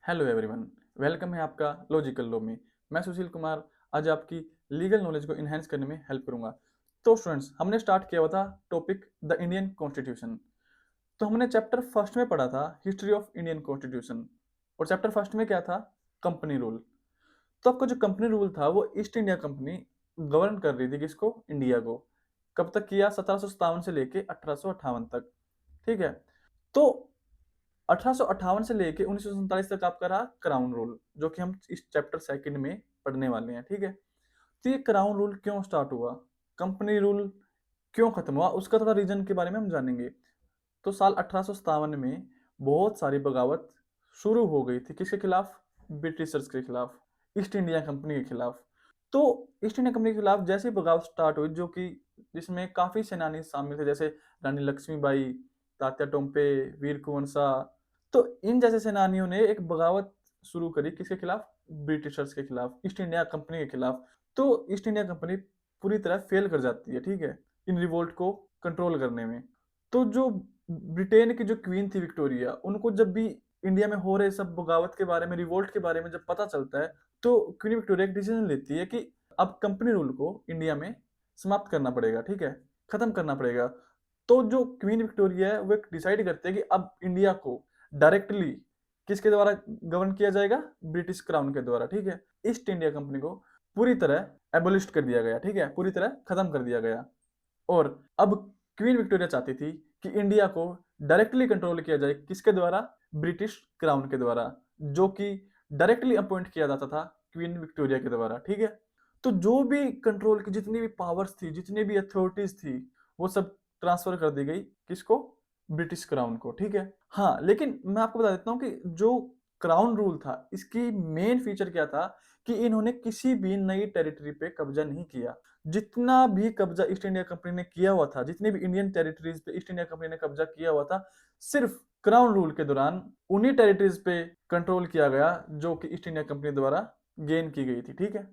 Hello everyone, welcome है आपका logical law में। मैं सुशील कुमार आज आपकी लीगल नॉलेज को इन्हेंस करने में हेल्प करूंगा। तो स्टूडेंट्स, हमने स्टार्ट किया हुआ था टॉपिक द इंडियन कॉन्स्टिट्यूशन। तो हमने चैप्टर फर्स्ट में पढ़ा था हिस्ट्री ऑफ इंडियन कॉन्स्टिट्यूशन, और चैप्टर फर्स्ट में क्या था? Company rule. तो आपका जो कंपनी रूल था वो ईस्ट इंडिया कंपनी गवर्न कर रही थी किसको? इंडिया को। कब तक किया? 1757 से लेके 1858 तक। ठीक है। तो 1858 से लेके 1947 तक आपका रहा क्राउन रूल, जो कि हम इस चैप्टर सेकंड में पढ़ने वाले हैं। ठीक है। तो ये क्राउन रूल क्यों स्टार्ट हुआ, कंपनी रूल क्यों खत्म हुआ, उसका थोड़ा रीजन के बारे में हम जानेंगे। तो साल 1857 में बहुत सारी बगावत शुरू हो गई थी। किसके खिलाफ? ब्रिटिशर्स के खिलाफ, ईस्ट इंडिया कंपनी के खिलाफ। तो ईस्ट इंडिया कंपनी के खिलाफ जैसे ही बगावत स्टार्ट हुई, जो कि जिसमें काफी सेनानी शामिल थे, जैसे रानी लक्ष्मीबाई, तात्या टोम्पे, वीर कुंवर शाह। तो इन जैसे सेनानियों ने एक बगावत शुरू करी। किसके खिलाफ? ब्रिटिशर्स के खिलाफ, ईस्ट इंडिया कंपनी के खिलाफ। तो ईस्ट इंडिया कंपनी पूरी तरह फेल कर जाती है, ठीक है, इन रिवोल्ट को कंट्रोल करने में। तो जो ब्रिटेन की जो क्वीन थी विक्टोरिया, उनको जब भी इंडिया में हो रहे सब बगावत के बारे में, रिवोल्ट के बारे में जब पता चलता है, तो क्वीन विक्टोरिया एक डिसीजन लेती है कि अब कंपनी रूल को इंडिया में समाप्त करना पड़ेगा, ठीक है, खत्म करना पड़ेगा। तो जो क्वीन विक्टोरिया है वो एक डिसाइड करते हैं कि अब इंडिया को डायरेक्टली किसके द्वारा गवर्न किया जाएगा? ब्रिटिश क्राउन के द्वारा, ठीक है। ईस्ट इंडिया कंपनी को पूरी तरह एबोलिश कर दिया गया, ठीक है, पूरी तरह खत्म कर दिया गया। और अब क्वीन विक्टोरिया चाहती थी कि इंडिया को डायरेक्टली कंट्रोल किया जाए। किसके द्वारा? ब्रिटिश क्राउन के द्वारा, जो कि डायरेक्टली अपॉइंट किया जाता था क्वीन विक्टोरिया के द्वारा, ठीक है। तो जो भी कंट्रोल की जितनी भी पावर्स थी, जितनी भी अथॉरिटीज थी, वो सब ट्रांसफर कर दी गई किसको? ब्रिटिश क्राउन को, ठीक है। हाँ, लेकिन मैं आपको बता देता हूँ कि जो क्राउन रूल था, इसकी मेन फीचर क्या था कि इन्होंने किसी भी नई टेरिटरी पे कब्जा नहीं किया। जितना भी कब्जा ईस्ट इंडिया कंपनी ने किया हुआ था, जितने भी इंडियन टेरिटरीज पे ईस्ट इंडिया कंपनी ने कब्जा किया हुआ था, सिर्फ क्राउन रूल के दौरान उन्हीं टेरिटरीज पे कंट्रोल किया गया जो कि ईस्ट इंडिया कंपनी द्वारा गेन की गई थी, ठीक है।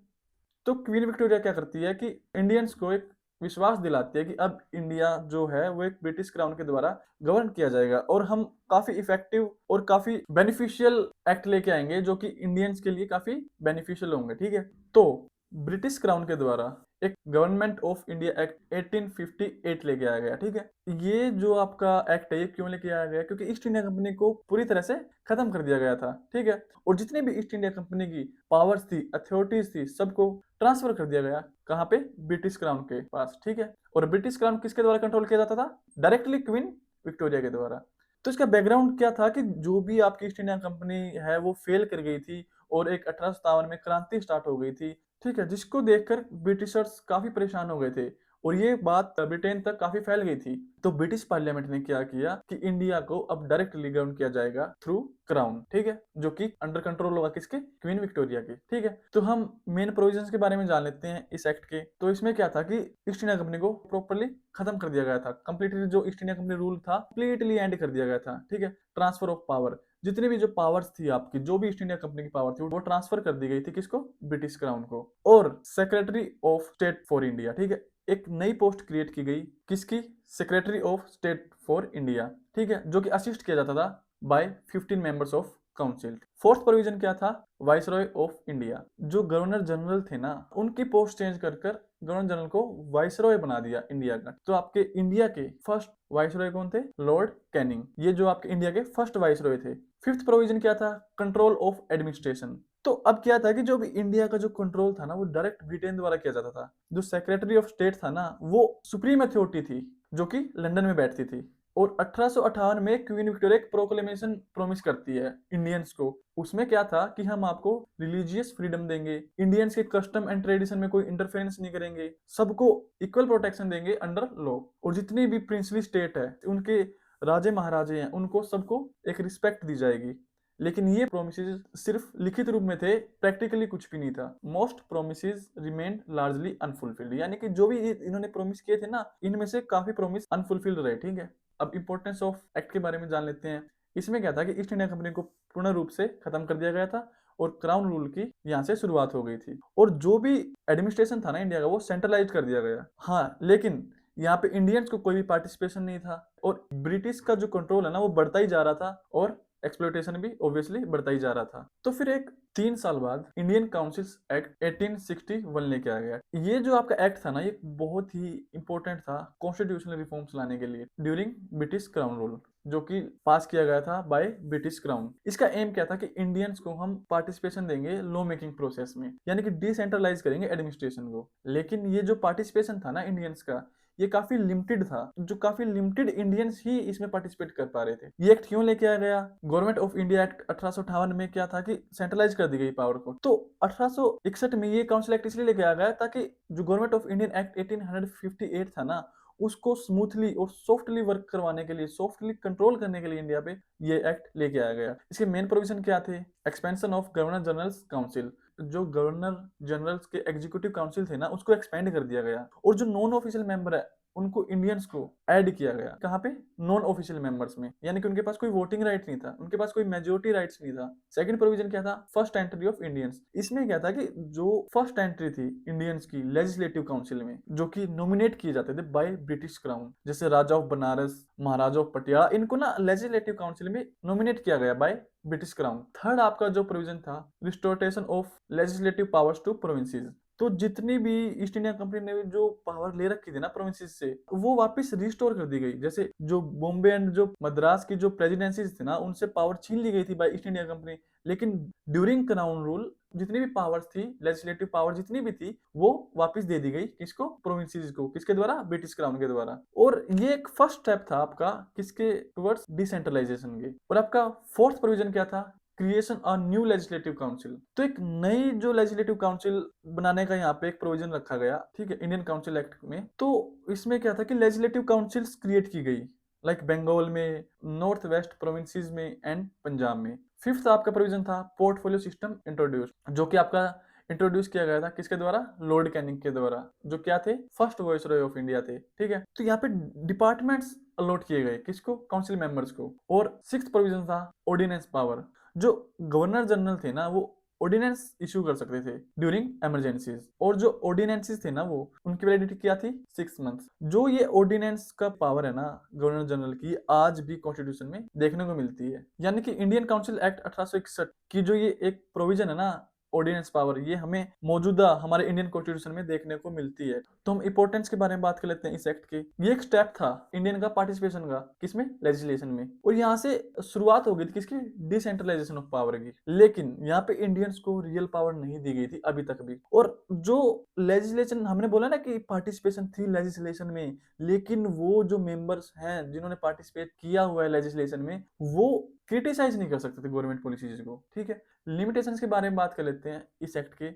तो क्वीन विक्टोरिया क्या करती है कि इंडियंस को एक विश्वास दिलाती है कि अब इंडिया जो है वो एक ब्रिटिश क्राउन के द्वारा गवर्न किया जाएगा, और हम काफी इफेक्टिव और काफी बेनिफिशियल एक्ट लेके आएंगे जो कि इंडियंस के लिए काफी बेनिफिशियल होंगे, ठीक है। तो ब्रिटिश क्राउन के द्वारा एक गवर्नमेंट ऑफ इंडिया एक्ट 1858 लेके आया गया, ठीक है। ये जो आपका एक्ट है ये क्यों लेके आया गया? क्योंकि ईस्ट इंडिया कंपनी को पूरी तरह से खत्म कर दिया गया था, ठीक है। और जितनी भी ईस्ट इंडिया कंपनी की पावर्स थी, अथॉरिटीज थी, सबको ट्रांसफर कर दिया गया। कहाँ पे? ब्रिटिश क्राउन के पास, ठीक है। और ब्रिटिश क्राउन किसके द्वारा कंट्रोल किया जाता था? डायरेक्टली क्वीन विक्टोरिया के द्वारा। तो इसका बैकग्राउंड क्या था कि जो भी आपकी ईस्ट इंडिया कंपनी है वो फेल कर गई थी, और एक 1857 में क्रांति स्टार्ट हो गई थी, ठीक है, जिसको देखकर ब्रिटिशर्स काफी परेशान हो गए थे, और ये बात ब्रिटेन तक काफी फैल गई थी। तो ब्रिटिश पार्लियामेंट ने क्या किया कि इंडिया को अब डायरेक्टली गवर्न किया जाएगा थ्रू क्राउन, ठीक है, जो कि अंडर कंट्रोल होगा किसके? क्वीन विक्टोरिया के, ठीक है। तो हम मेन प्रोविजंस के बारे में जान लेते हैं इस एक्ट के। तो इसमें क्या था कि ईस्ट इंडिया कंपनी को प्रॉपर्ली खत्म कर दिया गया था, कंप्लीटली जो ईस्ट इंडिया कंपनी रूल था कंप्लीटली एंड कर दिया गया था, ठीक है। ट्रांसफर ऑफ पावर, जितनी भी जो पावर्स थी आपकी, जो भी ईस्ट इंडिया कंपनी की पावर थी, वो ट्रांसफर कर दी गई थी किसको? ब्रिटिश क्राउन को। और secretary of state for India, ठीक है, एक नई पोस्ट क्रिएट की गई। किसकी? Secretary of state for India, ठीक है, जो कि असिस्ट किया जाता था by 15 members of council. Fourth provision क्या था? वाइसरॉय ऑफ इंडिया, जो गवर्नर जनरल थे ना, उनकी पोस्ट चेंज कर कर गवर्नर जनरल को वाइसरॉय बना दिया इंडिया का। तो आपके इंडिया के फर्स्ट वाइसरॉय कौन थे? Lord Canning. ये जो आपके इंडिया के फर्स्ट वाइसरॉय थे। फिफ्थ प्रोविजन क्या था? Control of administration. तो अब क्या था कि जो भी इंडिया का जो कंट्रोल था ना, वो डायरेक्ट ब्रिटेन द्वारा किया जाता था। जो सेक्रेटरी ऑफ स्टेट था ना, वो सुप्रीम अथॉरिटी थी, जो कि लंदन में बैठती थी। और 1858 में क्वीन विक्टोरिया एक प्रोक्लेमेशन प्रॉमिस करती है इंडियंस को। उसमें क्या था कि हम आपको रिलीजियस फ्रीडम देंगे, इंडियंस के कस्टम एंड ट्रेडिशन में कोई इंटरफेरेंस नहीं करेंगे, सबको इक्वल प्रोटेक्शन देंगे अंडर लॉ। और जितनी भी प्रिंसली स्टेट है, उनके राजे महाराजे हैं, उनको सबको एक रिस्पेक्ट दी जाएगी। लेकिन ये प्रोमिसेस सिर्फ लिखित रूप में थे, प्रैक्टिकली कुछ भी नहीं था। Most promises remained largely unfulfilled, यानी कि जो भी इन्होंने प्रोमिस किए थे ना, इनमें से काफी प्रोमिस अनफुलफिल्ड रहे, ठीक है। अब इंपॉर्टेंस ऑफ एक्ट के बारे में जान लेते हैं। इसमें क्या था कि ईस्ट इंडिया कंपनी को पूर्ण रूप से खत्म कर दिया गया था, और क्राउन रूल की यहाँ से शुरुआत हो गई थी। और जो भी एडमिनिस्ट्रेशन था ना इंडिया का, वो सेंट्रलाइज कर दिया गया। हाँ, लेकिन यहाँ पे इंडियंस को कोई भी पार्टिसिपेशन नहीं था, और ब्रिटिश का जो कंट्रोल है ना, वो बढ़ता ही जा रहा था, और एक्सप्लॉयटेशन भी ऑब्वियसली बढ़ता ही जा रहा था। तो फिर एक 3 साल बाद इंडियन काउंसिल्स एक्ट 1861 लेके आ गया। ये जो आपका एक्ट था ना, ये बहुत ही इंपॉर्टेंट था कॉन्स्टिट्यूशनल रिफॉर्म्स लाने के लिए ड्यूरिंग ब्रिटिश क्राउन रूल, जो कि पास किया गया था बाय ब्रिटिश क्राउन। इसका एम क्या था कि इंडियंस को हम पार्टिसिपेशन देंगे लॉ मेकिंग प्रोसेस में, यानी कि डिसेंट्रलाइज करेंगे एडमिनिस्ट्रेशन को। लेकिन ये जो पार्टिसिपेशन था ना इंडियंस का, ये काफी लिमिटेड था, जो काफी लिमिटेड इंडियंस ही इसमें पार्टिसिपेट कर पा रहे थे। ये एक्ट क्यों लेके आया गया? गवर्नमेंट ऑफ इंडिया एक्ट 1858 में क्या था कि सेंट्रलाइज कर दी गई पावर को। तो 1861 में ये काउंसिल एक्ट इसलिए लेके आया गया ताकि जो गवर्नमेंट ऑफ इंडियन एक्ट 1858 था ना, उसको स्मूथली और सॉफ्टली वर्क करवाने के लिए, सॉफ्टली कंट्रोल करने के लिए इंडिया पे ये एक्ट लेके आया गया। इसके मेन प्रोविजन क्या थे? Expansion of governor generals council, जो गवर्नर जनरल्स के एग्जीक्यूटिव काउंसिल थे ना, उसको एक्सपेंड कर दिया गया। और जो नॉन ऑफिशियल मेंबर है उनको इंडियंस को ऐड किया गया। कहाँ पे? नॉन ऑफिशियल मेंबर्स में, यानी कि उनके पास कोई वोटिंग राइट नहीं था, उनके पास कोई मेजोरिटी राइट्स नहीं था। सेकंड प्रोविजन क्या था? First entry of Indians. इसमें क्या था कि जो फर्स्ट एंट्री थी इंडियंस की लेजिस्लेटिव काउंसिल में, जो कि नॉमिनेट किए जाते थे बाय ब्रिटिश क्राउन, जैसे राजा ऑफ बनारस, महाराजा ऑफ पटियाला, इनको ना लेजिस्लेटिव काउंसिल में नॉमिनेट किया गया बाय ब्रिटिश क्राउन। थर्ड आपका जो प्रोविजन था, restoration of legislative powers to provinces. तो जितनी भी ईस्ट इंडिया कंपनी ने जो पावर ले रखी थी ना प्रोविंसेस से, वो वापस रिस्टोर कर दी गई। जैसे जो बॉम्बे एंड जो मद्रास की जो प्रेसिडेंसीज थी ना, उनसे पावर छीन ली गई थी बाय ईस्ट इंडिया कंपनी। लेकिन ड्यूरिंग क्राउन रूल जितनी भी पावर्स थी, लेजिस्लेटिव पावर जितनी भी थी, वो वापस दे दी गई। किसको? प्रोविंसेस को। किसके द्वारा? ब्रिटिश क्राउन के द्वारा। और ये एक फर्स्ट स्टेप था आपका किसके? टुवर्ड्स डिसेंट्रलाइजेशन के। और आपका फोर्थ प्रोविजन क्या था? Creation of new legislative council. तो एक नई जो लेजिस्लेटिव काउंसिल बनाने का यहाँ पे एक प्रोविजन रखा गया, ठीक है, इंडियन काउंसिल एक्ट में। तो इसमें क्या था कि लेजिस्लेटिव काउंसिल्स क्रिएट की गई, लाइक बंगाल में, नॉर्थ वेस्ट प्रोविंसेस में एंड पंजाब में। फिफ्थ आपका प्रोविजन था पोर्टफोलियो सिस्टम इंट्रोड्यूस, जो कि आपका इंट्रोड्यूस किया गया था किसके द्वारा? लॉर्ड कैनिंग के द्वारा, जो क्या थे? फर्स्ट वाइसरॉय ऑफ इंडिया थे, ठीक है। तो यहाँ पे डिपार्टमेंट्स अलॉट किए गए, किसको? काउंसिल मेंबर्स को। और सिक्स्थ प्रोविजन था ऑर्डिनेंस पावर, जो गवर्नर जनरल थे ना, वो ऑर्डिनेंस इशू कर सकते थे ड्यूरिंग इमरजेंसीज। और जो ऑर्डिनेंसेस थे ना, वो उनकी वैलिडिटी क्या थी? 6 मंथ्स। जो ये ऑर्डिनेंस का पावर है ना गवर्नर जनरल की, आज भी कॉन्स्टिट्यूशन में देखने को मिलती है। यानी कि इंडियन काउंसिल एक्ट 1861 की जो ये एक प्रोविजन है ना, ऑर्डिनेंस पावर, ये हमें मौजूदा हमारे इंडियन कॉन्स्टिट्यूशन में देखने को मिलती है। तो हम इंपॉर्टेंस के बारे में बात कर लेते हैं इस एक्ट के। ये एक स्टेप था इंडियन का पार्टिसिपेशन का, किसमें? लेजिस्लेशन में। और यहाँ से शुरुआत हो गई थी किसकी? डिसेंट्रलाइजेशन ऑफ पावर की। लेकिन यहाँ पे इंडियंस को रियल पावर नहीं दी गई थी अभी तक भी। और जो लेजिस्लेशन हमने बोला ना कि पार्टिसिपेशन थी लेजिस्लेशन में, लेकिन वो जो मेंबर्स हैं जिन्होंने पार्टिसिपेट किया हुआ है लेजिस्लेशन में, वो क्रिटिसाइज नहीं कर सकते थे गवर्नमेंट पॉलिसीज को, ठीक है। लिमिटेशंस के बारे में बात कर लेते हैं इस एक्ट के।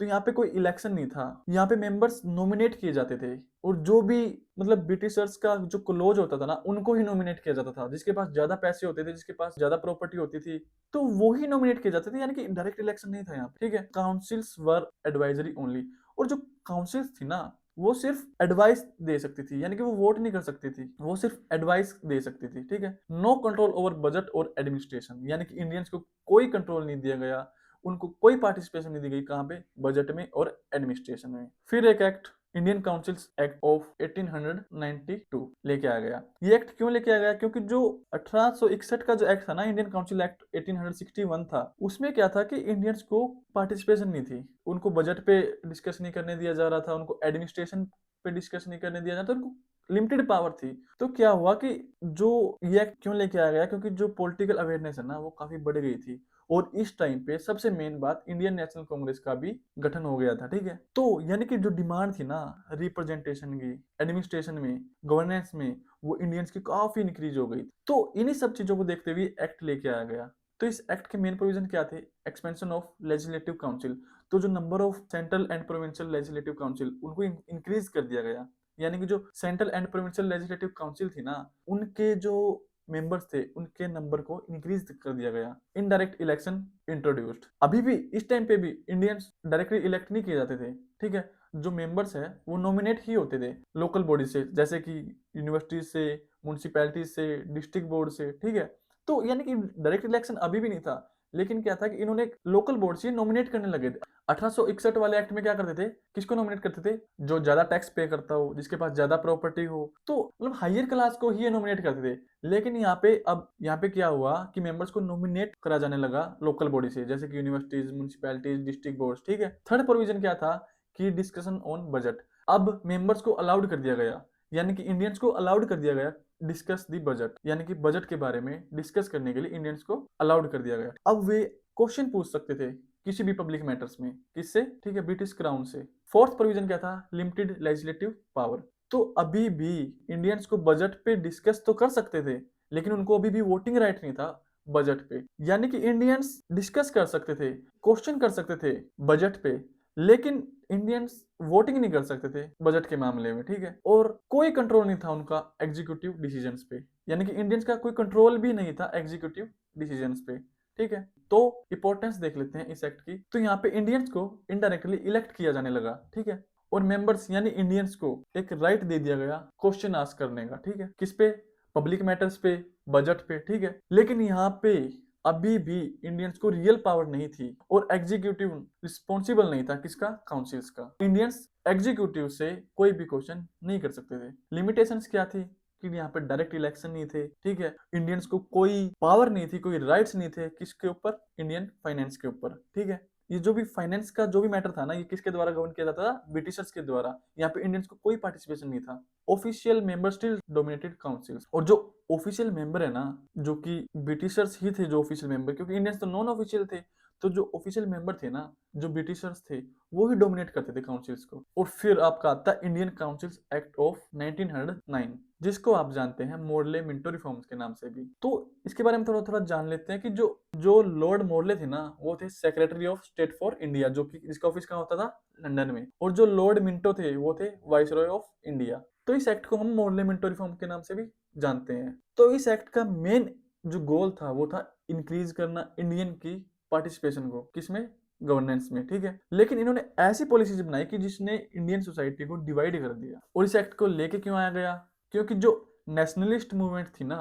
तो यहाँ पे कोई इलेक्शन नहीं था, यहाँ पे मेंबर्स नॉमिनेट किए जाते थे। और जो भी मतलब ब्रिटिशर्स का जो क्लोज होता था ना, उनको ही नॉमिनेट किया जाता था। जिसके पास ज्यादा पैसे होते थे, जिसके पास ज्यादा प्रॉपर्टी होती थी, तो वो ही नॉमिनेट किए जाते थे। यानी कि डायरेक्ट इलेक्शन नहीं था यहाँ पे, ठीक है। काउंसिल्स वर एडवाइजरी ओनली। और जो काउंसिल्स थी ना, वो सिर्फ एडवाइस दे सकती थी, यानी कि वो वोट नहीं कर सकती थी, वो सिर्फ एडवाइस दे सकती थी, ठीक है। नो कंट्रोल ओवर बजट और एडमिनिस्ट्रेशन, यानी कि इंडियंस को कोई कंट्रोल नहीं दिया गया, उनको कोई पार्टिसिपेशन नहीं दी गई। कहाँ पे? बजट में और एडमिनिस्ट्रेशन में। फिर एक act Indian councils act of 1892 लेके आ गया। ये एक्ट क्यों लेके आ गया? क्योंकि जो 1861 का जो एक्ट था ना, इंडियन काउंसिल एक्ट 1861 था, उसमें क्या था कि इंडियंस को पार्टिसिपेशन नहीं थी। उनको बजट पे डिस्कस नहीं करने दिया जा रहा था, उनको एडमिनिस्ट्रेशन पे डिस्कस नहीं करने दिया जाता, उनको लिमिटेड पावर थी। तो क्या हुआ कि जो ये एक्ट क्यों लेके आ गया? क्योंकि जो पॉलिटिकल अवेयरनेस है ना, वो काफी बढ़ गई थी। और इस टाइम पे सबसे मेन बात, इंडियन नेशनल कांग्रेस का भी गठन हो गया था, ठीक है। तो यानी कि जो डिमांड थी ना रिप्रेजेंटेशन की, एडमिनिस्ट्रेशन में, गवर्नेंस में, वो इंडियंस की काफी इंक्रीज हो गई। तो इन्हीं सब चीजों को देखते हुए एक्ट लेके आया गया। तो इस एक्ट के मेन प्रोविजन क्या थे? Expansion of legislative council. तो जो number of central and provincial legislative council, उनको इंक्रीज कर दिया गया। यानी कि जो central and provincial legislative council थी ना, उनके जो मेंबर्स थे, उनके नंबर को इंक्रीज कर दिया गया। Indirect election introduced. अभी भी इस टाइम पे भी इंडियंस डायरेक्टली इलेक्ट नहीं किए जाते थे, ठीक है। जो मेंबर्स है वो नॉमिनेट ही होते थे लोकल बॉडी से, जैसे कि यूनिवर्सिटीज से, म्यूनिसिपैलिटीज से, डिस्ट्रिक्ट बोर्ड से, ठीक है। तो यानी कि डायरेक्ट इलेक्शन अभी भी नहीं था, लेकिन क्या था कि इन्होंने लोकल बोर्ड से नॉमिनेट करने लगे थे। 1861 वाले एक्ट में क्या करते थे, किसको नॉमिनेट करते थे, जो ज्यादा टैक्स पे करता हो, जिसके पास ज्यादा प्रॉपर्टी हो, तो मतलब हायर क्लास को ही नॉमिनेट करते थे। लेकिन यहाँ पे क्या हुआ कि मेंबर्स को नॉमिनेट करा जाने लगा लोकल बॉडी से, जैसे कि यूनिवर्सिटीज, म्युनिसिपैलिटीज, डिस्ट्रिक्ट बोर्ड, ठीक है। थर्ड प्रोविजन क्या था कि डिस्कशन ऑन बजट। अब मेंबर्स को अलाउड कर दिया गया, यानी कि इंडियंस को अलाउड कर दिया गया डिस्कस दी बजट, यानी कि बजट के बारे में डिस्कस करने के लिए इंडियंस को अलाउड कर दिया गया। अब वे क्वेश्चन पूछ सकते थे किसी भी पब्लिक मैटर्स में, किससे, ठीक है, ब्रिटिश क्राउन से। फोर्थ प्रोविजन क्या था, लिमिटेड लेजिस्लेटिव पावर। तो अभी भी इंडियंस को बजट पे डिस्कस तो कर सकते थे, लेकिन उनको अभी भी वोटिंग राइट नहीं था बजट पे। यानी कि इंडियंस डिस्कस कर सकते थे, क्वेश्चन कर सकते थे बजट पे, लेकिन इंडियंस वोटिंग नहीं कर सकते थे बजट के मामले में, ठीक है। और कोई कंट्रोल नहीं था उनका एग्जीक्यूटिव डिसीजंस पे, यानी कि इंडियंस का कोई कंट्रोल भी नहीं था एग्जीक्यूटिव डिसीजंस पे, ठीक है। तो इंपॉर्टेंस देख लेते हैं इस एक्ट की। तो यहाँ पे इंडियंस को इनडायरेक्टली इलेक्ट किया जाने लगा, ठीक है। और मेंबर्स यानी इंडियंस को एक राइट दे दिया गया क्वेश्चन आस्क करने का, ठीक है। किस पे, पब्लिक मैटर्स पे, बजट पे, ठीक है। लेकिन यहाँ पे अभी भी इंडियंस को रियल पावर नहीं थी और एग्जीक्यूटिव रिस्पॉन्सिबल नहीं था किसका, काउंसिल्स का। इंडियंस एग्जीक्यूटिव से कोई भी क्वेश्चन नहीं कर सकते थे। लिमिटेशंस क्या थी कि यहाँ पे डायरेक्ट इलेक्शन नहीं थे, ठीक है। इंडियंस को कोई पावर नहीं थी, कोई राइट्स नहीं थे किसके ऊपर, इंडियन फाइनेंस के ऊपर, ठीक है। ये जो भी फाइनेंस का जो भी मैटर था ना, ये किसके द्वारा गवर्न किया जाता था, ब्रिटिशर्स के द्वारा। यहाँ पे इंडियंस को कोई पार्टिसिपेशन नहीं था। Official member still dominated councils. और जो ऑफिशियल मेंबर है ना, जो कि ब्रिटिशर्स ही थे जो ऑफिशियल मेंबर, क्योंकि इंडियंस तो नॉन ऑफिशियल थे। तो जो ऑफिशियल मेंबर थे ना, जो ब्रिटिशर्स थे, वो ही डोमिनेट करते थे काउंसिल्स को। और फिर आपका आता है इंडियन काउंसिल्स एक्ट ऑफ 1909, जिसको आप जानते हैं मोरले मिंटो रिफॉर्म्स के नाम से भी। तो इसके बारे में थोड़ा थोड़ा जान लेते हैं कि जो जो लॉर्ड मोरले थे ना, वो थे secretary of state for India, जो कि इसका ऑफिस कहाँ होता था, लंदन में। और जो लॉर्ड मिंटो थे वो थे वाइसरॉय ऑफ इंडिया। तो इस एक्ट को हम मोरले मिंटो रिफॉर्म के नाम से भी जानते हैं। तो इस एक्ट का मेन जो गोल था वो था इंक्रीज करना इंडियन की पार्टिसिपेशन को, किसमें, गवर्नेंस में, ठीक है। लेकिन इन्होंने ऐसी पॉलिसीज बनाई कि जिसने इंडियन सोसाइटी को डिवाइड कर दिया। और इस एक्ट को लेके क्यों आया गया, क्योंकि जो नेशनलिस्ट मूवमेंट थी ना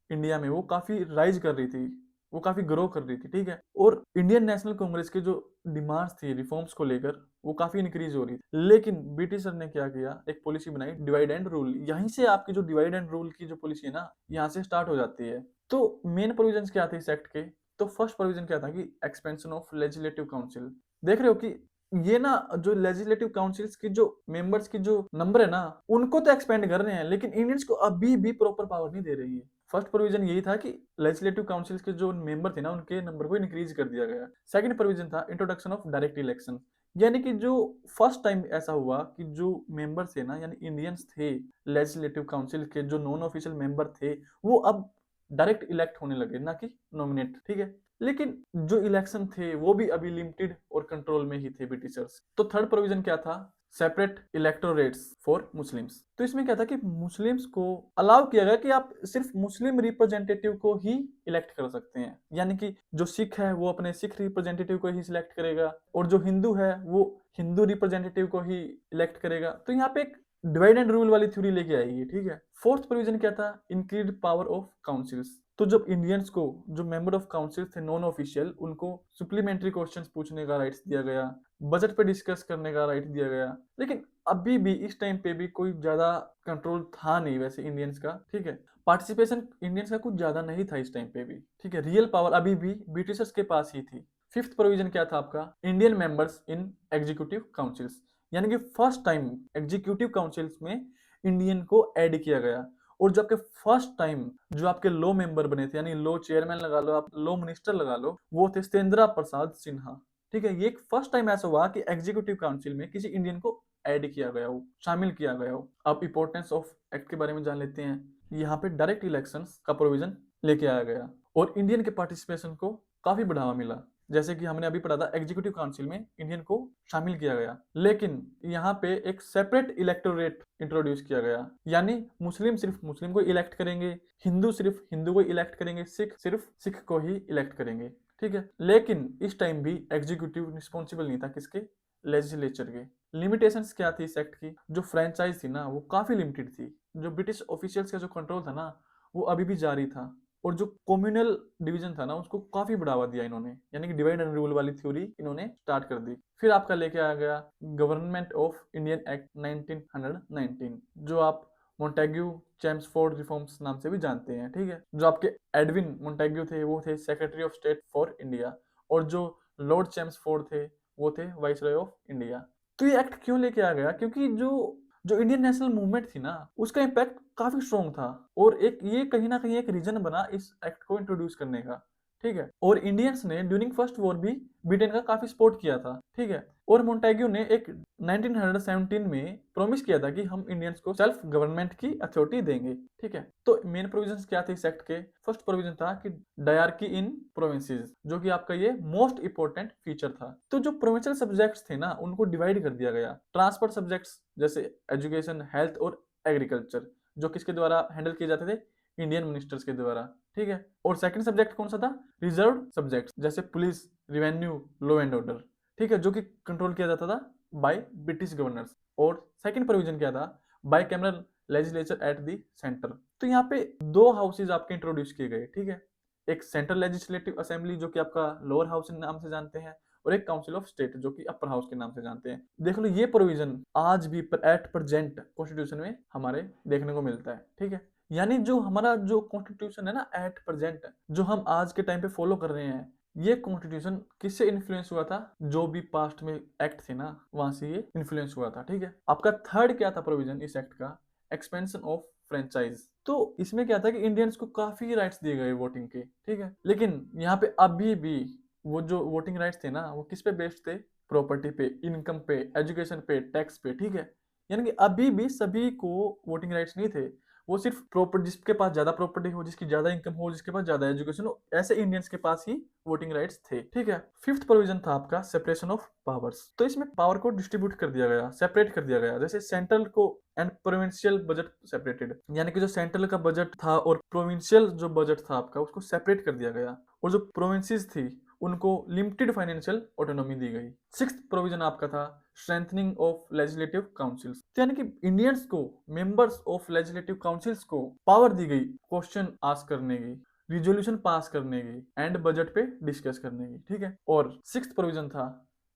इंडिया में, वो काफी राइज कर रही थी, वो काफी ग्रो कर रही थी, ठीक है। और इंडियन नेशनल कांग्रेस के जो डिमांड्स थी रिफॉर्म्स को लेकर, वो काफी इंक्रीज हो रही थी। लेकिन ब्रिटिशर ने क्या किया, एक पॉलिसी बनाई डिवाइड एंड रूल। यहीं से आपकी जो डिवाइड एंड रूल की जो पॉलिसी है ना, यहाँ से स्टार्ट हो जाती है। तो मेन प्रोविजंस क्या थे इस एक्ट के, तो फर्स्ट प्रोविजन क्या था कि एक्सपेंशन ऑफ लेजिस्लेटिव काउंसिल। देख रहे हो कि ये ना जो लेजिस्लेटिव काउंसिल्स की जो मेंबर्स की जो नंबर है ना, उनको तो एक्सपेंड कर रहे हैं, लेकिन इंडियंस को अभी भी प्रॉपर पावर नहीं दे रही है। फर्स्ट प्रोविजन यही था कि लेजिस्लेटिव काउंसिल्स के जो मेंबर थे ना, उनके नंबर को इंक्रीज कर दिया गया। सेकंड प्रोविजन था इंट्रोडक्शन ऑफ डायरेक्ट इलेक्शन, यानी कि जो फर्स्ट टाइम ऐसा हुआ कि जो मेंबर्स थे ना, यानी इंडियंस थे लेजिस्लेटिव काउंसिल के जो नॉन ऑफिशियल मेंबर थे, वो अब डायरेक्ट इलेक्ट होने लगे, ना कि नॉमिनेट, ठीक है। लेकिन जो इलेक्शन थे वो भी अभी लिमिटेड और कंट्रोल में ही थे ब्रिटिशर्स। तो थर्ड प्रोविजन क्या था, सेपरेट इलेक्टोरेट्स फॉर मुस्लिम्स। तो इसमें क्या था कि मुस्लिम्स को अलाउ किया गया कि आप सिर्फ मुस्लिम रिप्रेजेंटेटिव को ही इलेक्ट कर सकते हैं, यानी कि जो सिख है वो अपने सिख रिप्रेजेंटेटिव को ही सिलेक्ट करेगा, और जो हिंदू है वो हिंदू रिप्रेजेंटेटिव को ही इलेक्ट करेगा। तो यहाँ पे एक डिवाइड एंड रूल वाली थ्योरी लेके आएगी, ठीक है। फोर्थ प्रोविजन क्या था, इंक्रीज पावर ऑफ काउंसिल्स। तो जब इंडियंस को जो मेंबर ऑफ काउंसिल थे नॉन ऑफिशियल, उनको सप्लीमेंट्री क्वेश्चंस पूछने का राइट्स दिया गया, बजट पे डिस्कस करने का राइट दिया गया। लेकिन अभी भी इस टाइम पे भी कोई ज्यादा कंट्रोल था नहीं वैसे इंडियंस का, ठीक है। पार्टिसिपेशन इंडियंस का कुछ ज्यादा नहीं था इस टाइम पे भी, ठीक है। रियल पावर अभी भी ब्रिटिशर्स के पास ही थी। फिफ्थ प्रोविजन क्या था आपका, Indian members in executive councils, यानी कि फर्स्ट टाइम एग्जीक्यूटिव काउंसिल्स में इंडियन को ऐड किया गया। और जो आपके फर्स्ट टाइम जो आपके लॉ मेंबर बने थे, यानी लॉ चेयरमैन लगा लो, आप लॉ मिनिस्टर लगा लो, वो थे सत्येंद्र प्रसाद सिन्हा, ठीक है। ये फर्स्ट टाइम ऐसा हुआ कि एग्जीक्यूटिव काउंसिल में किसी इंडियन को ऐड किया गया हो, शामिल किया गया हो। अब इंपॉर्टेंस ऑफ एक्ट के बारे में जान लेते हैं। यहाँ पे डायरेक्ट इलेक्शंस का प्रोविजन लेके आया गया और इंडियन के पार्टिसिपेशन को काफी बढ़ावा मिला। जैसे कि हमने अभी पढ़ा था, एग्जीक्यूटिव काउंसिल में इंडियन को शामिल किया गया, लेकिन यहाँ पे एक सेपरेट इलेक्टोरेट इंट्रोड्यूस किया गया, यानी मुस्लिम सिर्फ मुस्लिम को इलेक्ट करेंगे, हिंदू सिर्फ हिंदू को इलेक्ट करेंगे, सिख सिर्फ सिख को ही इलेक्ट करेंगे, ठीक है। लेकिन इस टाइम भी एग्जीक्यूटिव रिस्पॉन्सिबल नहीं था किसके, लेजिस्लेचर के। लिमिटेशंस क्या थी इस एक्ट की, जो फ्रेंचाइज थी ना वो काफी लिमिटेड थी। जो ब्रिटिश ऑफिशियल्स का जो कंट्रोल था ना, वो अभी भी जारी था, और जो कम्युनल डिवीजन था ना उसको काफी बढ़ावा दिया इन्होंने, यानी कि डिवाइड एंड रूल वाली थ्योरी इन्होंने स्टार्ट कर दी। फिर आपका लेके आ गया गवर्नमेंट ऑफ इंडियन एक्ट 1919, जो आप मोंटेग्यू चेम्सफोर्ड रिफॉर्म्स नाम से भी जानते हैं, ठीक है। जो आपके एडविन मोंटेग्यू थे वो थे secretary of state for India, और जो लॉर्ड चेम्सफोर्ड थे वो थे वाइसरॉय ऑफ इंडिया। तो ये एक्ट क्यों लेके आ गया, क्योंकि जो जो इंडियन नेशनल मूवमेंट थी ना उसका इम्पैक्ट काफी स्ट्रॉन्ग था, और एक ये कहीं ना कहीं एक रीजन बना इस एक्ट को इंट्रोड्यूस करने का, ठीक है। और इंडियंस ने ड्यूरिंग फर्स्ट वॉर भी ब्रिटेन का काफी सपोर्ट किया था, ठीक है। और मोंटेग्यू ने एक 1917 में प्रॉमिस किया था कि हम इंडियंस को सेल्फ गवर्नमेंट की अथॉरिटी देंगे, ठीक है। तो मेन प्रोविजंस क्या थे इस एक्ट के? फर्स्ट प्रोविजन था कि डायरकी इन प्रोविंसेस, जो कि आपका ये मोस्ट इंपॉर्टेंट फीचर था। तो जो प्रोविंशियल सब्जेक्ट्स थे ना उनको डिवाइड कर दिया गया। ट्रांसफर सब्जेक्ट्स जैसे एजुकेशन, हेल्थ और एग्रीकल्चर, जो किसके द्वारा हैंडल किए जाते थे? इंडियन मिनिस्टर्स के द्वारा, ठीक है। और सेकंड सब्जेक्ट कौन सा था? रिजर्व सब्जेक्ट, जैसे police, revenue, law and order, ठीक है, जो कि कंट्रोल किया जाता था बाय ब्रिटिश गवर्नर्स। और सेकंड प्रोविजन क्या था? Bicameral legislature at the centre. तो यहाँ पे दो हाउसेज आपके इंट्रोड्यूस किए गए, ठीक है। एक सेंट्रल लेजिस्लेटिव असेंबली जो कि आपका लोअर हाउस के नाम से जानते हैं, और एक काउंसिल ऑफ स्टेट जो कि अपर हाउस के नाम से जानते हैं। देख लो ये प्रोविजन आज भी एट प्रेजेंट कॉन्स्टिट्यूशन में हमारे देखने को मिलता है, ठीक है। यानी जो हमारा जो कॉन्स्टिट्यूशन है ना एट प्रेजेंट, जो हम आज के टाइम पे फॉलो कर रहे हैं, ये कॉन्स्टिट्यूशन किससे इन्फ्लुएंस हुआ था? जो भी पास्ट में एक्ट थे ना वहां से ये इन्फ्लुएंस हुआ था, ठीक है। आपका थर्ड क्या था प्रोविजन इस एक्ट का? Expansion of franchise. तो इसमें क्या था कि इंडियंस को काफी राइट्स दिए गए वोटिंग के, ठीक है। लेकिन यहाँ पे अभी भी वो जो वोटिंग राइट्स थे ना वो किस पे बेस्ड थे? प्रॉपर्टी पे, इनकम पे, एजुकेशन पे, टैक्स पे, ठीक है। यानी कि अभी भी सभी को वोटिंग राइट्स नहीं थे। वो सिर्फ प्रॉपर्टी, जिसके पास ज्यादा प्रॉपर्टी हो, जिसकी ज्यादा इनकम हो, जिसके पास ज्यादा एजुकेशन हो, ऐसे इंडियंस के पास ही वोटिंग राइट्स थे, ठीक है। फिफ्थ प्रोविजन था आपका सेपरेशन ऑफ पावर्स। तो इसमें पावर को डिस्ट्रीब्यूट कर दिया गया, सेपरेट कर दिया गया। जैसे सेंट्रल को एंड प्रोविंशियल बजट सेपरेटेड, यानी कि जो सेंट्रल का बजट था और प्रोविंशियल जो बजट था आपका उसको सेपरेट कर दिया गया, और जो प्रोविंसेस थी उनको लिमिटेड फाइनेंशियल ऑटोनॉमी दी गई। सिक्स्थ प्रोविजन आपका था स्ट्रेंथनिंग ऑफ लेजिस्लेटिव काउंसिल्स, यानी कि इंडियंस को, मेंबर्स ऑफ लेजिस्लेटिव काउंसिल्स को पावर दी गई क्वेश्चन आस्क करने की, रिजोल्यूशन पास करने की, एंड बजट पे डिस्कस करने की, ठीक है। और सिक्स्थ प्रोविजन था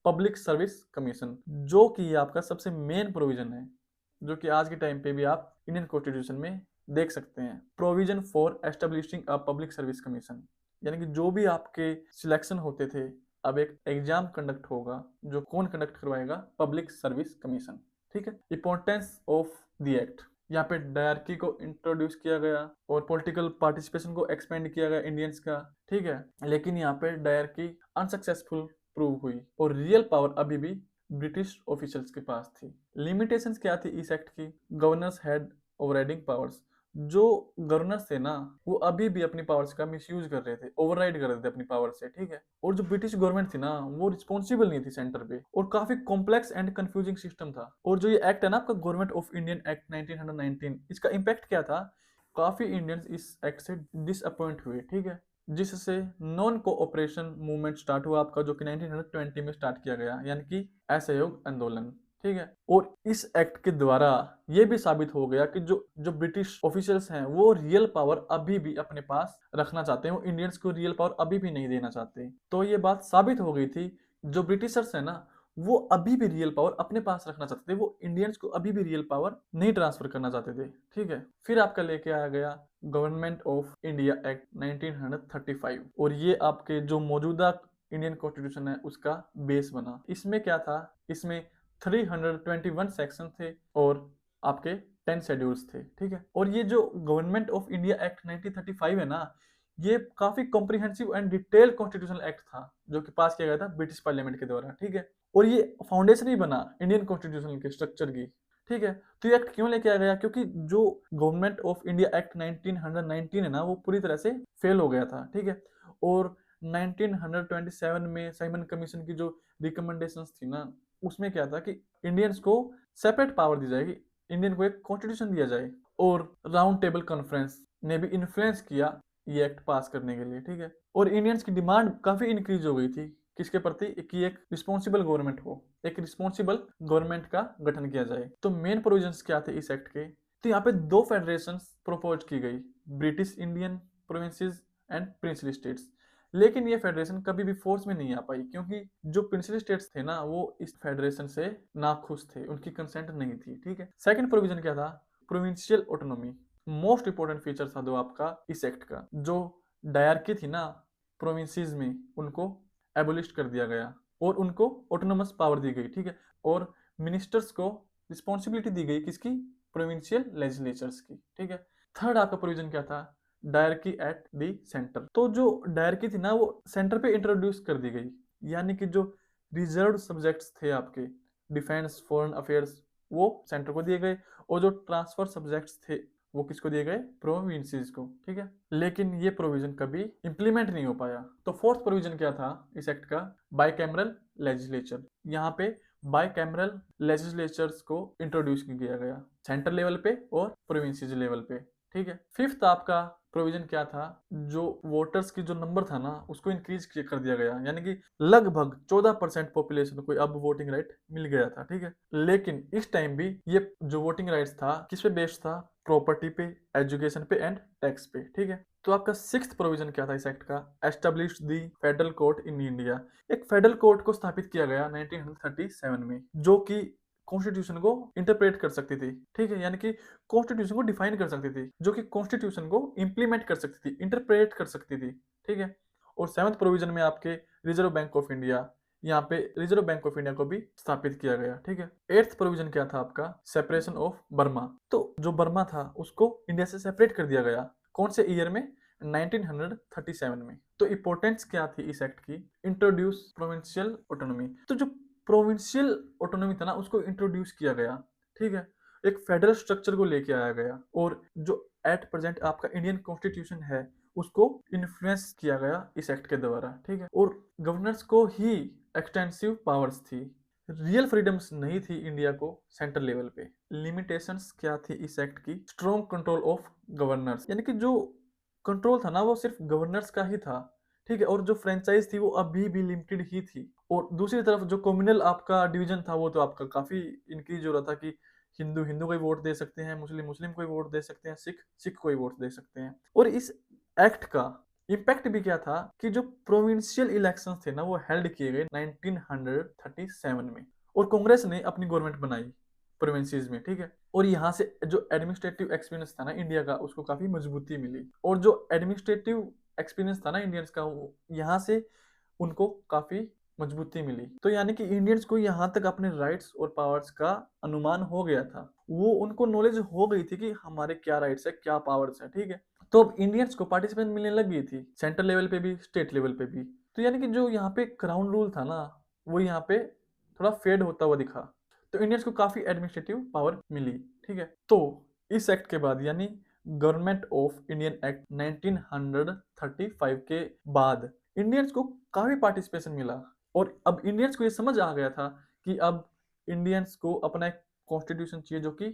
पब्लिक सर्विस कमीशन, जो कि आपका सबसे मेन प्रोविजन है, जो कि आज के टाइम पे भी आप इंडियन कॉन्स्टिट्यूशन में देख सकते हैं। Provision for establishing a public service commission, यानी कि जो भी आपके सिलेक्शन होते थे, अब एक एग्जाम कंडक्ट होगा, जो कौन कंडक्ट करवाएगा? पब्लिक सर्विस कमीशन, ठीक है। इंपॉर्टेंस ऑफ द एक्ट, यहाँ पे डायरकी को इंट्रोड्यूस किया गया और पॉलिटिकल पार्टिसिपेशन को एक्सपेंड किया गया इंडियंस का, ठीक है। लेकिन यहाँ पे डायरकी अनसक्सेसफुल प्रूव हुई और रियल पावर अभी भी ब्रिटिश ऑफिशियल्स के पास थी। लिमिटेशंस क्या थी इस एक्ट की? गवर्नर्स हैड ओवरराइडिंग पावर्स, जो गवर्नर्स थे ना वो अभी भी अपनी पावर्स का मिसयूज कर रहे थे, ओवरराइड कर रहे थे अपनी पावर से, ठीक है। और जो ब्रिटिश गवर्नमेंट थी ना वो रिस्पॉन्सिबल नहीं थी सेंटर पे, और काफी कॉम्प्लेक्स एंड कंफ्यूजिंग सिस्टम था। और जो ये एक्ट है ना आपका गवर्नमेंट ऑफ इंडियन एक्ट 1919, इसका इम्पैक्ट क्या था? काफी इंडियंस इस एक्ट से डिसअपॉइंट हुए, ठीक है, जिससे नॉन कोऑपरेशन मूवमेंट स्टार्ट हुआ आपका, जो कि 1920 में स्टार्ट किया गया, यानी कि असहयोग आंदोलन, ठीक है। और इस एक्ट के द्वारा ये भी साबित हो गया कि जो जो ब्रिटिश ऑफिशियल्स हैं वो रियल पावर अभी भी अपने पास रखना चाहते हैं, वो इंडियंस को रियल पावर अभी भी नहीं देना चाहते। तो ये बात साबित हो गई थी, जो ब्रिटिशर्स है ना वो अभी भी रियल पावर अपने पास रखना चाहते थे, वो इंडियंस को अभी भी रियल पावर नहीं ट्रांसफर करना चाहते थे, ठीक है। फिर आपका लेके आया गया गवर्नमेंट ऑफ इंडिया एक्ट 1935, और ये आपके जो मौजूदा इंडियन कॉन्स्टिट्यूशन है उसका बेस बना। इसमें क्या था? इसमें 321 सेक्शन थे और आपके 10 शेड्यूल्स थे, ठीक है। और ये जो गवर्नमेंट ऑफ इंडिया एक्ट 1935 है ना, ये काफी comprehensive and detail constitutional act था, जो कि पास किया गया था ब्रिटिश पार्लियामेंट के द्वारा, ठीक है। और ये फाउंडेशन ही बना इंडियन कॉन्स्टिट्यूशन के स्ट्रक्चर की, ठीक है। तो ये एक्ट क्यों लेके आया गया? क्योंकि जो गवर्नमेंट ऑफ इंडिया एक्ट 1919 है ना वो पूरी तरह से फेल हो गया था, ठीक है। और 1927 में साइमन कमीशन की जो रिकमेंडेशंस थी ना उसमें क्या था कि इंडियंस को सेपरेट पावर दी जाएगी, इंडियन को एक कॉन्स्टिट्यूशन दिया जाए। और राउंड टेबल कॉन्फ्रेंस ने भी इन्फ्लुएंस किया ये एक्ट पास करने के लिए, ठीक है। और इंडियंस की डिमांड काफी इंक्रीज हो गई थी किसके प्रति? कि एक रिस्पॉन्सिबल गवर्नमेंट हो, एक रिस्पॉन्सिबल गवर्नमेंट का गठन किया जाए। तो मेन प्रोविजंस क्या थे इस एक्ट के? तो यहाँ पे दो फेडरेशन प्रोपोज की गई, British Indian provinces and princely states. लेकिन ये फेडरेशन कभी भी फोर्स में नहीं आ पाई, क्योंकि जो प्रिंसली स्टेट्स थे ना वो इस फेडरेशन से नाखुश थे, उनकी कंसेंट नहीं थी। ठीक है। सेकंड प्रोविजन क्या था? Provincial autonomy. Most important feature था दो आपका इस एक्ट का। जो डायरकी थी ना प्रोविंसेस में, उनको एबोलिश कर दिया गया और उनको ऑटोनोमस पावर दी गई। ठीक है। और मिनिस्टर्स को रिस्पॉन्सिबिलिटी दी गई किसकी? प्रोविंशियल लेजिस्लेचर्स की। ठीक है। थर्ड आपका प्रोविजन क्या था? Dyarchy eight the centre. तो जो डायरकी थी ना वो सेंटर पे इंट्रोड्यूस कर दी गई, यानी कि जो रिजर्व सब्जेक्ट्स थे आपके डिफेंस फॉरेन अफेयर्स वो सेंटर को दिए गए, और जो ट्रांसफर सब्जेक्ट्स थे वो किसको दिए गए? प्रोविंसेस को। ठीक है। लेकिन ये प्रोविजन कभी इंप्लीमेंट नहीं हो पाया। तो फोर्थ प्रोविजन क्या था इस एक्ट का? Bicameral legislature. यहाँ पे बाइकैमरल लेजिस्लेचर्स को इंट्रोड्यूस किया गया सेंट्रल लेवल पे और प्रोविंसेस लेवल पे। ठीक है। फिफ्थ आपका प्रोविजन क्या था? जो वोटर्स की जो नंबर था ना उसको इंक्रीज कर दिया गया, यानी कि लगभग 14% पॉपुलेशन को अब वोटिंग राइट मिल गया था। ठीक है। लेकिन इस टाइम भी ये जो वोटिंग राइट्स था किस पे बेस्ड था? प्रॉपर्टी पे, एजुकेशन पे एंड टैक्स पे। ठीक है। तो आपका सिक्स्थ प्रोविजन क्या था इस एक्ट का? Establish the federal court in India. एक फेडरल कोर्ट को स्थापित किया गया 1937 में, जो कि कॉन्स्टिट्यूशन को इंटरप्रेट कर सकती थी। ठीक है। यानी कि कॉन्स्टिट्यूशन को डिफाइन कर सकती थी, जो कि कॉन्स्टिट्यूशन को इंप्लीमेंट कर सकती थी, इंटरप्रेट कर सकती थी। ठीक है। और सेवंथ प्रोविजन में आपके रिजर्व बैंक ऑफ इंडिया, यहाँ पे रिजर्व बैंक ऑफ इंडिया को भी स्थापित किया गया। ठीक है। एट्थ प्रोविजन क्या था आपका? Separation of Burma. तो जो बर्मा था उसको इंडिया से सेपरेट कर दिया गया। कौन से ईयर में? 1937 में। तो इंपॉर्टेंस क्या थी इस एक्ट की? Introduce provincial autonomy. तो जो प्रोविंशियल ऑटोनॉमी था ना उसको इंट्रोड्यूस किया गया। ठीक है। एक फेडरल स्ट्रक्चर को लेके आया गया, और जो एट प्रेजेंट आपका इंडियन कॉन्स्टिट्यूशन है उसको इन्फ्लुएंस किया गया इस एक्ट के द्वारा। ठीक है। और गवर्नर्स को ही एक्सटेंसिव पावर्स थी, रियल फ्रीडम्स नहीं थी इंडिया को सेंट्रल लेवल पे। लिमिटेशंस क्या थी इस एक्ट की? स्ट्रॉन्ग कंट्रोल ऑफ गवर्नर्स, यानी कि जो कंट्रोल था ना वो सिर्फ गवर्नर्स का ही था। ठीक है। और जो फ्रेंचाइज थी वो अभी भी लिमिटेड ही थी। और दूसरी तरफ जो कम्युनल आपका डिवीजन था वो तो आपका काफी इंक्रीज हो रहा था कि हिंदू हिंदू को ही वोट दे सकते हैं, मुस्लिम मुस्लिम को ही वोट दे सकते हैं, सिख सिख को ही वोट दे सकते हैं। और इस एक्ट का इम्पैक्ट भी क्या था कि जो प्रोविंशियल इलेक्शंस थे ना वो हेल्ड किए गए 1937 में, और कांग्रेस ने अपनी गवर्नमेंट बनाई प्रोविंसेस में। ठीक है। और यहाँ से जो एडमिनिस्ट्रेटिव एक्सपीरियंस था ना इंडिया का उसको काफी मजबूती मिली, और जो एडमिनिस्ट्रेटिव एक्सपीरियंस था ना इंडियंस का यहाँ से उनको काफी मजबूती मिली। तो यानी कि इंडियंस को यहाँ तक अपने राइट्स और पावर्स का अनुमान हो गया था, वो उनको नॉलेज हो गई थी कि हमारे क्या राइट्स है क्या पावर्स है। ठीक है। तो अब इंडियंस को पार्टिसिपेंट मिलने लग गई थी सेंट्रल लेवल पे भी स्टेट लेवल पे भी। तो यानी कि जो यहाँ पे क्राउन रूल था ना वो यहाँ पे थोड़ा फेड होता हुआ दिखा, तो इंडियंस को काफी एडमिनिस्ट्रेटिव पावर मिली। ठीक है। तो इस एक्ट के बाद यानी गवर्नमेंट ऑफ इंडियन एक्ट 1935 के बाद इंडियंस को काफी पार्टिसिपेशन मिला, और अब इंडियंस को ये समझ आ गया था कि अब इंडियंस को अपना एक कॉन्स्टिट्यूशन चाहिए जो कि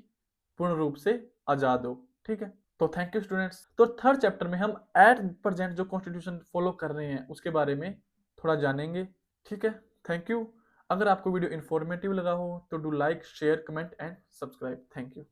पूर्ण रूप से आजाद हो। ठीक है। तो थैंक यू स्टूडेंट्स। तो थर्ड चैप्टर में हम एट प्रेजेंट जो कॉन्स्टिट्यूशन फॉलो कर रहे हैं उसके बारे में थोड़ा जानेंगे। ठीक है। Thank you. अगर आपको वीडियो इन्फॉर्मेटिव लगा हो तो do like share comment and subscribe. Thank you.